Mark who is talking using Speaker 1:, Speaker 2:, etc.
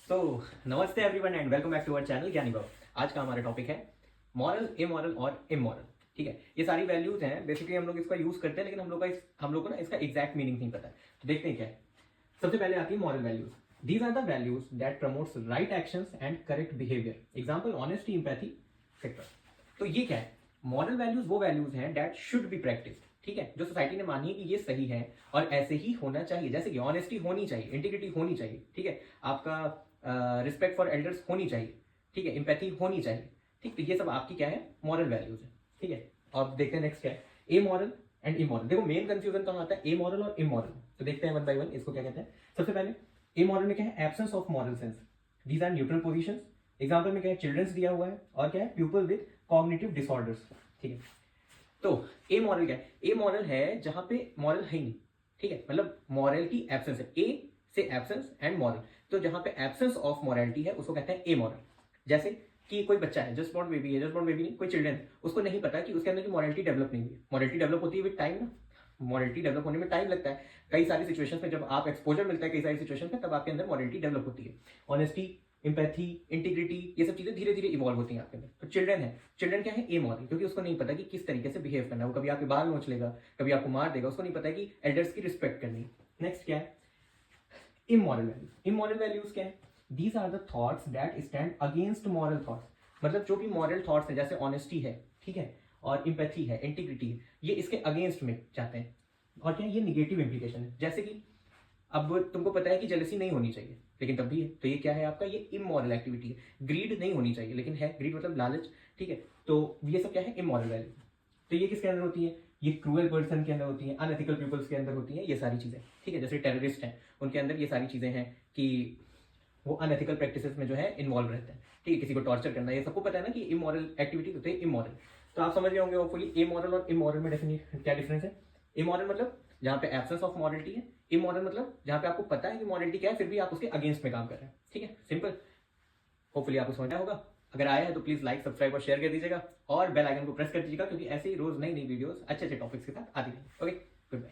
Speaker 1: सो नमस्ते everyone and welcome back to our channel Gyani Bhav. आज का हमारा टॉपिक है मॉरल, इमॉरल और इमॉरल। ठीक है, ये सारी वैल्यूज हैं। बेसिकली हम लोग इसका यूज करते हैं, लेकिन हम लोग को ना इसका एग्जैक्ट मीनिंग नहीं पता है। तो देखते हैं क्या है। सबसे पहले आती है moral values. These are the values that promotes right actions and correct behaviour. Example honesty, empathy, etcetera. तो ये क्या है? मॉरल वैल्यूज वो वैल्यूज हैं दैट शुड बी प्रैक्टिस्ड। ठीक है, जो सोसाइटी ने मानी है कि ये सही है और ऐसे ही होना चाहिए। जैसे कि ऑनेस्टी होनी चाहिए, इंटीग्रिटी होनी चाहिए, ठीक है, आपका रिस्पेक्ट फॉर एल्डर्स होनी चाहिए, ठीक है, एम्पैथी होनी चाहिए। ठीक, तो ये सब आपकी क्या है? मॉरल वैल्यूज है। ठीक है, अब देखते हैं नेक्स्ट क्या है, ए मॉरल एंड इमॉरल। देखो मेन कंफ्यूजन कहाँ आता है, ए मॉरल और इमॉरल। तो देखते हैं वन बाय वन इसको क्या कहते हैं। सबसे पहले ए मॉरल में क्या है? Absence of moral sense. These are neutral positions. Example में क्या है? चिल्ड्रंस दिया हुआ है और क्या है? People with cognitive disorders. ठीक है, तो ए मॉरल क्या है? ए मॉरल है जहां पे मॉरल है ही नहीं। ठीक है, मतलब मॉरल की एब्सेंस है। ए से एब्सेंस एंड मॉरल, तो जहां पे एब्सेंस ऑफ मॉरलिटी है उसको कहते हैं ए मॉरल। जैसे कि कोई बच्चा है, जस्ट बॉर्न बेबी है, जस्ट बॉर्न बेबी नहीं, कोई चिल्ड्रन, उसको नहीं पता कि उसके अंदर की मॉरलिटी डेवलप नहीं हुई है। मॉरलिटी डेवलप होती है विद टाइम ना, मॉरलिटी डेवलप होने में टाइम लगता है। कई सारी सिचुएशंस में जब आप एक्सपोजर मिलता है कई सारी सिचुएशंस में, तब आपके अंदर मॉरलिटी डेवलप होती है। ऑनेस्टी, एम्पैथी, इंटीग्रिटी, ये सब चीजें धीरे धीरे इवॉल्व होती हैं आपके अंदर। तो चिल्ड्रन है, चिल्ड्रन क्या है? ए मॉरल, क्योंकि उसको नहीं पता कि किस तरीके से बिहेव करना है। वो कभी आपके बाल नोच लेगा, कभी आपको मार देगा, उसको नहीं पता है कि एल्डर्स की रिस्पेक्ट करनी है। नेक्स्ट क्या है? Immoral values. इमोरल वैल्यूज क्या है? These are the thoughts that stand against moral thoughts. मतलब जो भी मॉरल थॉट्स है, जैसे ऑनेस्टी है, ठीक है, और इम्पैथी है, इंटीग्रिटी है, ये इसके अगेंस्ट में जाते हैं। और क्या? ये निगेटिव इंप्लीकेशन है। जैसे कि अब तुमको पता है कि जेलसी नहीं होनी चाहिए, लेकिन तब भी है, तो ये क्या है आपका? ये इमोरल एक्टिविटी है। ग्रीड नहीं होनी चाहिए, लेकिन है। ग्रीड मतलब लालच। ठीक है, तो ये सब क्या है? Immoral value. तो ये किसके अंदर होती है? ये क्रूअल पर्सन के अंदर होती है, अनएथिकल पीपल्स के अंदर होती है, ये सारी चीजें। ठीक है, जैसे टेररिस्ट हैं, उनके अंदर ये सारी चीजें हैं कि वो अनएथिकल प्रैक्टिसेस में जो है इन्वॉल्व रहते हैं। ठीक है, किसी को टॉर्चर करना, ये सबको पता है ना कि इमोरल एक्टिविटी होती है इमोरल। तो आप समझ रहे होंगे होपफुली इमोरल और इमोरल में क्या डिफरेंस है। इमोरल मतलब जहां पे एब्सेंस ऑफ मॉरलिटी है, इमोरल मतलब जहां पे आपको पता है कि मॉरलिटी क्या है, फिर भी आप उसके अगेंस्ट में काम कर रहे हैं। ठीक है, सिंपल। होपफुली आपको समझ आया होगा। अगर आया है तो प्लीज लाइक, सब्सक्राइब और शेयर कर दीजिएगा और बेल आइकन को प्रेस कर दीजिएगा, क्योंकि ऐसे ही रोज नई नई वीडियोस अच्छे अच्छे टॉपिक्स के साथ आती रहेंगी। Okay, good bye.